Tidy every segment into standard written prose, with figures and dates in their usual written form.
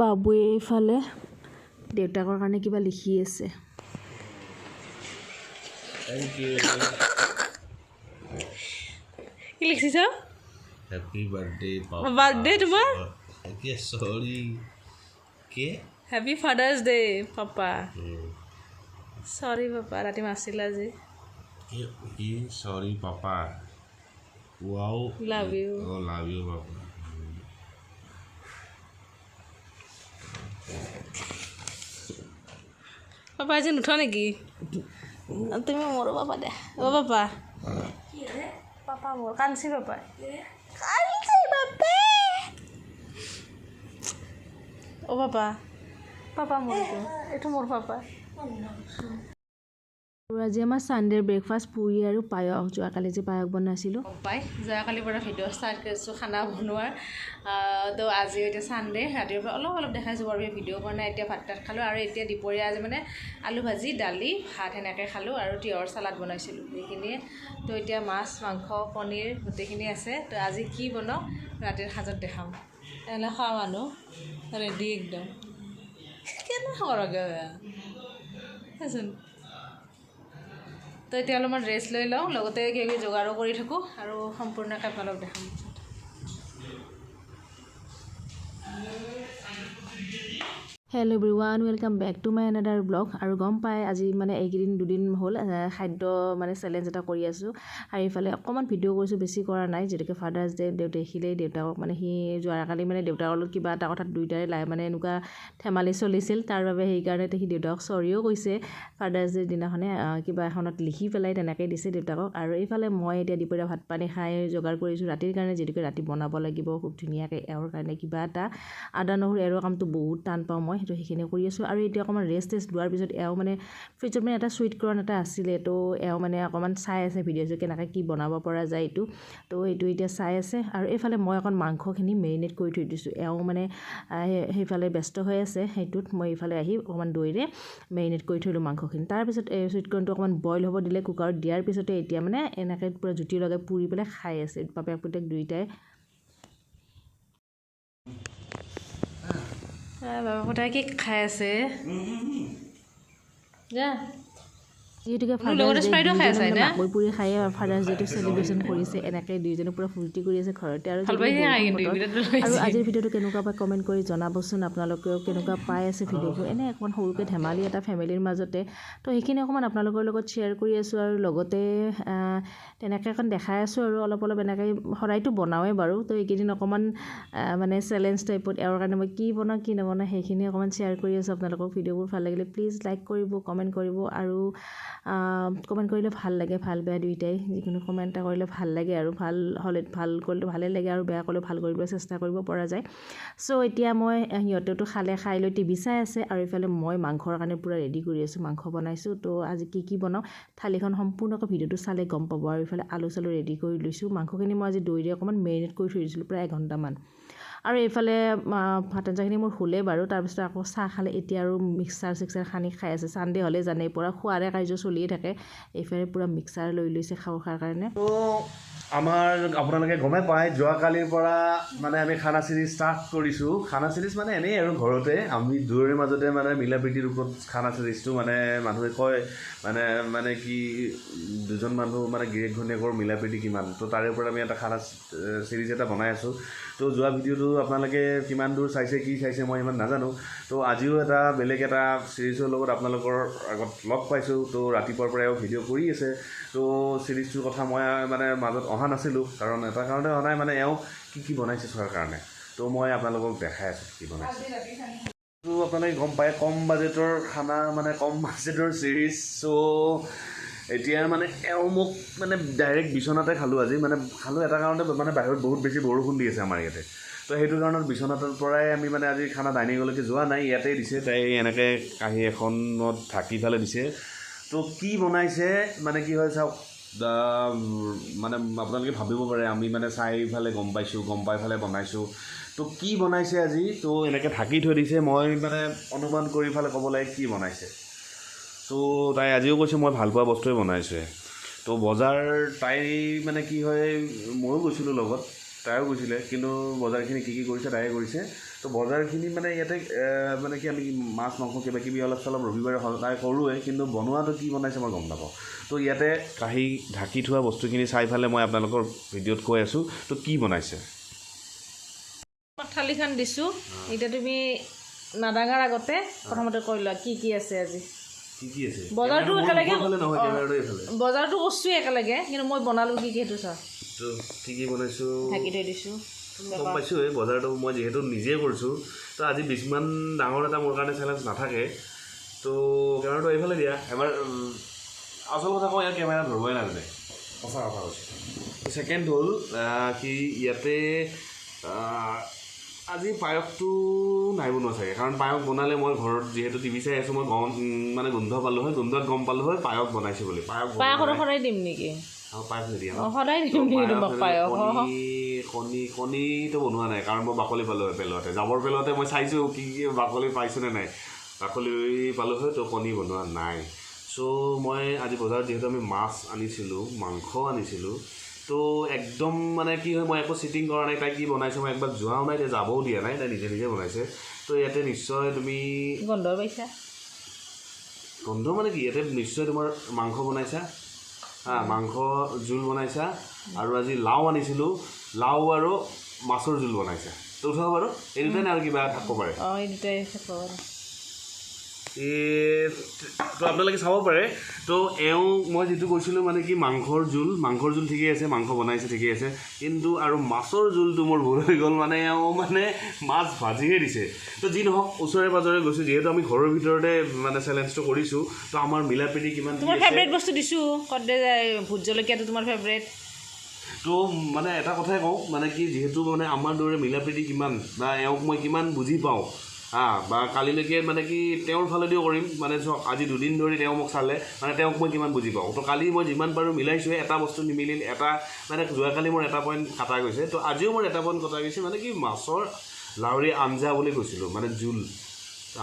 বাবুৱে এইফালে দেউতাকৰ কাৰণে কিবা লিখি আছে। Thank you. কি লিখিছ? Happy birthday, Papa. Birthday তোমাৰ? Okay, sorry. Okay? Happy Father's Day, Papa. Sorry, Papa. ৰাতি মাছিলা আজি। Sorry, Papa. Wow. Love you. Oh, love you, Papa. Papa আজি নুঠ নেকি? তুমি মোৰো পাপা দে। অ' পাপা। পাপা মোৰ কাঞ্চি পাপা। কাঞ্চি পাপা। অ' পাপা। পাপা মোৰ এইটো মোৰ পাপা। আজি আমাৰ ছানডেৰ ব্ৰেকফাষ্ট পুৰি আৰু পায়স। যোৱাকালি যে পায়স বনাইছিলোঁ যোৱাকালিৰ পৰা ভিডিঅ' ষ্টাৰ্ট কৰিছোঁ খানা বনোৱাৰ। তো আজি এতিয়া ছানডে ৰাতিৰ পৰা অলপ দেখাইছোঁ বাৰু ভিডিঅ' কৰা নাই। এতিয়া ভাত তাত খালোঁ আৰু এতিয়া দুপৰীয়া আজি মানে আলু ভাজি দালি ভাত সেনেকৈ খালোঁ আৰু তিয়ঁহৰ চালাড বনাইছিলোঁ সেইখিনিয়ে। তো এতিয়া মাছ মাংস পনীৰ গোটেইখিনি আছে। তো আজি কি বনাওঁ ৰাতিৰ সাজত দেখাম। এনেকৈ খোৱা মানুহ ৰেডি একদম কেনে সৰহকৈ চাচোন। তো এতিয়া অলপমান ৰেষ্ট লৈ লওঁ, লগতে কিবা যোগাৰো কৰি থাকোঁ আৰু সম্পূৰ্ণকৈ আপোনালোক দেখাম। Hello' everyone, welcome back to my another blog. আৰু গম পাই আজি মানে এইকেইদিন দুদিন হ'ল খাদ্য মানে চেলেঞ্জ এটা কৰি আছোঁ। আৰু এইফালে অকণমান ভিডিঅ' কৰিছোঁ, বেছি কৰা নাই। যিহেতুকে ফাদাৰ্ছ ডে দেখিলেই দেউতাকক মানে সি যোৱাকালি মানে দেউতাকৰ লগত কিবা এটা কথাত দুয়োটাৰে মানে এনেকুৱা ধেমালি চলিছিল। তাৰ বাবে সেইকাৰণে সি দেউতাকক চৰিও কৈছে। ফাদাৰ্ছ ডেৰ দিনাখনে কিবা এখনত লিখি পেলাই তেনেকৈ দিছে দেউতাকক। আৰু এইফালে মই এতিয়া দুপৰীয়া ভাত পানী খাই যোগাৰ কৰিছোঁ ৰাতিৰ কাৰণে, যিহেতুকে ৰাতি বনাব লাগিব খুব ধুনীয়াকৈ। এওঁৰ কাৰণে কিবা এটা আদা নহৰু এওঁৰ কামটো বহুত টান পাওঁ মই, সেইটো সেইখিনি কৰি আছোঁ। আৰু এতিয়া অকণমান ৰেষ্ট লোৱাৰ পিছত এওঁ মানে ফ্ৰিজত মানে এটা চুইট কৰ্ণ এটা আছিলে। তো এওঁ মানে অকণমান চাই আছে ভিডিঅ'টো কেনেকৈ কি বনাব পৰা যায় এইটো। তো সেইটো এতিয়া চাই আছে। আৰু এইফালে মই অকণ মাংসখিনি মেৰিনেট কৰি থৈ দিছোঁ। এওঁ মানে সেইফালে ব্যস্ত হৈ আছে সেইটোত। মই এইফালে আহি অকণমান দৈৰে মেৰিনেট কৰি থৈ দিলোঁ মাংসখিনি। তাৰপিছত এই চুইট কৰ্ণটো অকণমান বইল হ'ব দিলে কুকাৰত। দিয়াৰ পিছতে এতিয়া মানে এনেকৈ পূৰা জুতি লগাই পুৰি পেলাই খাই আছে বাপেক পুতেক দুয়োটাই। বাবা পুতেকে কি খাই আছে যা। যিহেতুকে ফাদাৰ্ছ ডে দুইজনে মাকৈ পুৰি খায়ে ফাদাৰ্ছ ডেটো চেলিব্ৰেশ্যন কৰিছে। এনেকৈ দুইজনে পূৰা ফূৰ্তি কৰি আছে ঘৰতে। আৰু আজিৰ ভিডিঅ'টো কেনেকুৱা পাই কমেণ্ট কৰি জনাবচোন। আপোনালোকেও কেনেকুৱা পাই আছে ভিডিঅ'বোৰ। এনে অকণমান সৰুকৈ ধেমালি এটা ফেমিলিৰ মাজতে। তো সেইখিনি অকণমান আপোনালোকৰ লগত শ্বেয়াৰ কৰি আছোঁ। আৰু লগতে তেনেকৈ অকণ দেখাই আছোঁ আৰু অলপ এনেকৈ সদায়তো বনাওঁৱেই বাৰু। তো এইকেইদিন অকণমান মানে চেলেঞ্জ টাইপত এওঁৰ কাৰণে মই কি বনাওঁ কি নবনাওঁ সেইখিনি অকণমান শ্বেয়াৰ কৰি আছোঁ আপোনালোকক। ভিডিঅ'বোৰ ভাল লাগিলে প্লিজ লাইক কৰিব, কমেণ্ট কৰিব। আৰু কমেণ্ট কৰিলে ভাল লাগে, ভাল বেয়া দুয়োটাই। যিকোনো কমেণ্ট এটা কৰিলে ভাল লাগে আৰু ভাল হ'লে ভাল কৰিলে ভালেই লাগে আৰু বেয়া কৰিলেও ভাল কৰিবলৈ চেষ্টা কৰিব পৰা যায়। চ' এতিয়া মই সিহঁতেতো খাই লৈ টিভি চাই আছে। আৰু এইফালে মই মাংসৰ কাৰণে পূৰা ৰেডি কৰি আছোঁ, মাংস বনাইছোঁ। তো আজি কি বনাওঁ থালিখন সম্পূৰ্ণকৈ ভিডিঅ'টো চালে গম পাব। আৰু এইফালে আলু চালু ৰেডি কৰি লৈছোঁ। মাংসখিনি মই আজি দৈৰে অকণমান মেৰিনেট কৰি থৈ দিছিলোঁ প্ৰায় 1 ঘণ্টামান। আৰু এইফালে ভাত আঞ্জাখিনি মোৰ হ'লেই বাৰু। তাৰপিছত আকৌ চাহ খালে। এতিয়া আৰু মিক্সাৰ সানি খাই আছে। ছানডে হ'লে জানেই পূৰা খোৱাৰে কাৰ্য চলিয়ে থাকে। এইফালে পূৰা মিক্সাৰ লৈ লৈছে খোৱাৰ কাৰণে। তো আমাৰ আপোনালোকে গমে পায় যোৱাকালিৰ পৰা মানে আমি খানা চিৰিজ ষ্টাৰ্ট কৰিছোঁ। খানা চিৰিজ মানে এনেই আৰু ঘৰতে আমি দুয়োৰে মাজতে মানে মিলা প্ৰীতিৰ ওপৰত খানা চিৰিজটো মানে মানুহে কয় মানে কি দুজন মানুহ মানে গিৰীয়েক ঘৈণীয়েকৰ মিলা প্ৰীতি কিমান। তো তাৰে ওপৰত আমি এটা খানা চিৰিজ এটা বনাই আছোঁ। তো যোৱা ভিডিঅ'টো আপোনালোকে কিমান দূৰ চাইছে কি চাইছে মই ইমান নাজানো। তো আজিও এটা বেলেগ এটা চিৰিজৰ লগত আপোনালোকৰ আগত লগ পাইছোঁ। তো ৰাতিপুৱাৰ পৰাই ভিডিঅ' কৰি আছে। তো চিৰিজটোৰ কথা মই মানে মাজত অহা নাছিলোঁ, কাৰণ এটা কাৰণে অহা নাই মানে এওঁ কি বনাইছে চোৱাৰ কাৰণে। তো মই আপোনালোকক দেখাই আছোঁ কি বনাইছে। তো আপোনালোকে গম পায় কম বাজেটৰ খানা মানে কম বাজেটৰ চিৰিজ। চ' এতিয়া মানে এওঁ মোক মানে ডাইৰেক্ট বিচনাতে খালোঁ আজি। মানে খালোঁ এটা কাৰণতে মানে বাহিৰত বহুত বেছি বৰষুণ দি আছে আমাৰ ইয়াতে। তো সেইটো কাৰণত বিচনাটোৰ পৰাই আমি মানে আজি খানা ডাইনিঙলৈকে যোৱা নাই, ইয়াতেই দিছে। তাই এনেকৈ কাঁহী এখনত ঢাকি ফালে দিছে। তো কি বনাইছে মানে কি হয় চাওক, মানে আপোনালোকে ভাবিব পাৰে আমি মানে চাই ফালে গম পাই ফালে বনাইছোঁ। তো কি বনাইছে আজি, তো এনেকৈ ঢাকি থৈ দিছে। মই মানে অনুমান কৰি ফালে ক'ব লাগে কি বনাইছে। তো তাই আজিও কৈছে মই ভাল পোৱা বস্তুৱে বনাইছে। তো বজাৰ তাই মানে কি হয় ময়ো গৈছিলোঁ লগত, তাইও গৈছিলে। কিন্তু বজাৰখিনি কি কৰিছে তাইয়ে কৰিছে। তো তো বজাৰখিনি মানে ইয়াতে মানে কি আমি মাছ মাংস কিবা কিবি অলপ চলপ ৰবিবাৰে সদায় কৰোঁৱে, কিন্তু বনোৱাটো কি বনাইছে মই গম নাপাওঁ। তো ইয়াতে কাঁহী ঢাকি থোৱা বস্তুখিনি চাই পেলাই মই আপোনালোকৰ ভিডিঅ'ত কৈ আছোঁ। তো কি বনাইছে থালিখন দিছোঁ, এতিয়া তুমি নাদাঙাৰ আগতে প্ৰথমতে কৈ লোৱা কি কি আছে আজি। কি কি আছে বজাৰটো একেলগে নহয়, কেমেৰাটো এইফালে। বজাৰটো কৰিছোঁৱে একেলগে, কিন্তু মই বনালোঁ কি কি সেইটো চোৱা। তো কি কি বনাইছোঁ ঢাকি থৈ দিছোঁ। গম পাইছোঁ। এই বজাৰটো মই যিহেতু নিজে কৰিছোঁ, তো আজি ইমান ডাঙৰ এটা মোৰ কাৰণে চেলেঞ্জ নাথাকে। তো কেমেৰাটো এইফালে দিয়া। এবাৰ আচল কথা কওঁ, ইয়াৰ কেমেৰা ধৰিবই নাজানে, সঁচা কথা কৈছোঁ। ছেকেণ্ড হ'ল কি ইয়াতে আজি পায়সটো নাই বনোৱা চাগে, কাৰণ পায়স বনালে মই ঘৰত যিহেতু টিভি চাই আছোঁ, মই মানে গোন্ধ পালোঁ হয়, গোন্ধত গম পালোঁ হয় পায়স বনাইছে বুলি। পায়স সদায় দিম নেকি? পায়স নিদিয়া সদায় দিম নেকি তোমাক পায়স? কণীটো বনোৱা নাই, কাৰণ মই বাকলি পালোঁ হয় পেলোৱাতে, জাবৰ পেলোৱাতে মই চাইছোঁ কি কি বাকলি পাইছোঁনে নাই। বাকলি পালোঁ হয়, তো কণী বনোৱা নাই। চ' মই আজি বজাৰত যিহেতু আমি মাছ আনিছিলোঁ, মাংস আনিছিলোঁ, তো একদম মানে কি হয়, মই একো চিটিং কৰা নাই। তাই কি বনাইছে মই একবাৰ যোৱাও নাই, তাই যাবও দিয়া নাই, তাই নিজে নিজে বনাইছে। তো ইয়াতে নিশ্চয় তুমি গন্ধ পাইছা? গন্ধ মানে কি, ইয়াতে নিশ্চয় তোমাৰ মাংস বনাইছা, মাংস জোল বনাইছা, আৰু আজি লাও আনিছিলোঁ, লাও আৰু মাছৰ জোল বনাইছা। তো উঠাব বাৰু, এই দুটাই নে আৰু কিবা থাকিব পাৰে? এই দুটাই থাকিব পাৰে। তো আপোনালোকে চাব পাৰে। তো মই যিটো কৈছিলোঁ মানে কি মাংসৰ জোল ঠিকেই আছে, মাংস বনাইছে ঠিকেই আছে, কিন্তু আৰু মাছৰ জোলটো মোৰ ভুল হৈ গ'ল। মানে মানে মাছ ভাজিহে দিছে। তো যি নহওক, ওচৰে পাজৰে গৈছোঁ, যিহেতু আমি ঘৰৰ ভিতৰতে মানে চেলেঞ্জটো কৰিছোঁ, তো আমাৰ মিলা প্ৰীতি কিমান তোমাৰ ফেভৰেট বস্তু দিছোঁ, ভোট জলকীয়াটো তোমাৰ ফেভৰেট। তো মানে এটা কথাই কওঁ, মানে কি যিহেতু মানে আমাৰ দৰে মিলা প্ৰীতি কিমান, বা এওঁক মই কিমান বুজি পাওঁ, বা কালিলৈকে মানে কি তেওঁৰ ফালেদিও কৰিম। মানে চাওক, আজি দুদিন ধৰি তেওঁ মোক চালে, মানে তেওঁক মই কিমান বুজি পাওঁ। তো কালি মই যিমান পাৰোঁ মিলাইছোঁহে, এটা বস্তু নিমিলিল, এটা মানে যোৱাকালি মোৰ এটা পইণ্ট কটা গৈছে, তো আজিও মোৰ এটা পইণ্ট কটা গৈছে। মানে কি মাছৰ লাউৰি আঞ্জা বুলি কৈছিলোঁ, মানে জোল,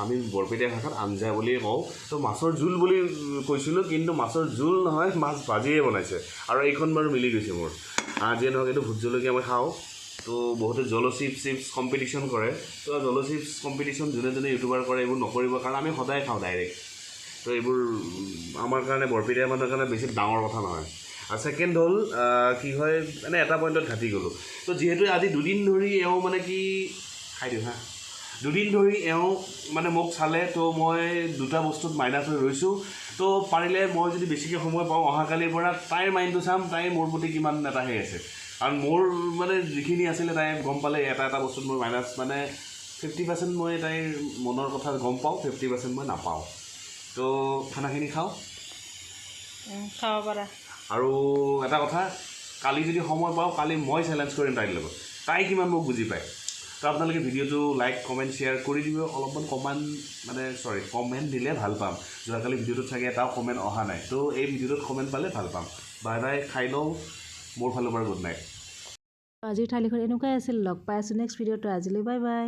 আমি বৰপেটীয়া ভাষাত আঞ্জা বুলিয়ে কওঁ। তো মাছৰ জোল বুলি কৈছিলোঁ, কিন্তু মাছৰ জোল নহয়, মাছ ভাজিয়ে বনাইছে, আৰু এইখন বাৰু মিলি গৈছে মোৰ। যিয়ে নহওক, এইটো ভোট জলকীয়া মই খাওঁ। তো বহুতে চিপছ কম্পিটিশ্যন কৰে। তো চিপছ কম্পিটিশ্যন যোনে ইউটিউবাৰ কৰে, এইবোৰ নকৰিব, কাৰণ আমি সদায় খাওঁ ডাইৰেক্ট। তো এইবোৰ আমাৰ কাৰণে, বৰপেটীয়া মানুহৰ কাৰণে বেছি ডাঙৰ কথা নহয়। আৰু ছেকেণ্ড হ'ল কি হয়, মানে এটা পইণ্টত ঘাটি গ'লোঁ। তো যিহেতু আজি দুদিন ধৰি মানে কি খাই দিওঁ দুদিন ধৰি মানে মোক চালে, তো মই দুটা বস্তুত মাইনাছ হৈ ৰৈছোঁ। তো পাৰিলে মই যদি বেছিকৈ সময় পাওঁ, অহাকালিৰ পৰা তাইৰ মাইণ্ডটো চাম, তাই মোৰ প্ৰতি কিমান এটা সেই আছে। কাৰণ মোৰ মানে যিখিনি আছিলে, তাই গম পালে এটা বস্তুত মোৰ মাইনাছ, মানে 50% মই তাইৰ মনৰ কথা গম পাওঁ, 50% মই নাপাওঁ। তো খানাখিনি খাব পাৰা। আৰু এটা কথা, কালি যদি সময় পাওঁ, কালি মই চেলেঞ্জ কৰিম তাইৰ লগত, তাই কিমান মোক বুজি পায়। তো আপোনালোকে ভিডিঅ'টো লাইক কমেণ্ট শ্বেয়াৰ কৰি দিব। অলপমান কমেণ্ট দিলে ভাল পাম। যোৱাকালি ভিডিঅ'টোত চাগে এটাও কমেণ্ট অহা নাই, তো এই ভিডিঅ'টোত কমেণ্ট পালে ভাল পাম। বাই বাই, খাই লওঁ, মোৰ ফালৰ পৰা গুড নাইট। আজিৰ থালিখন এনেকুৱাই আছিল। লগ পাই আছোঁ নেক্সট ভিডিঅ'টো। আজিলৈ বাই বাই।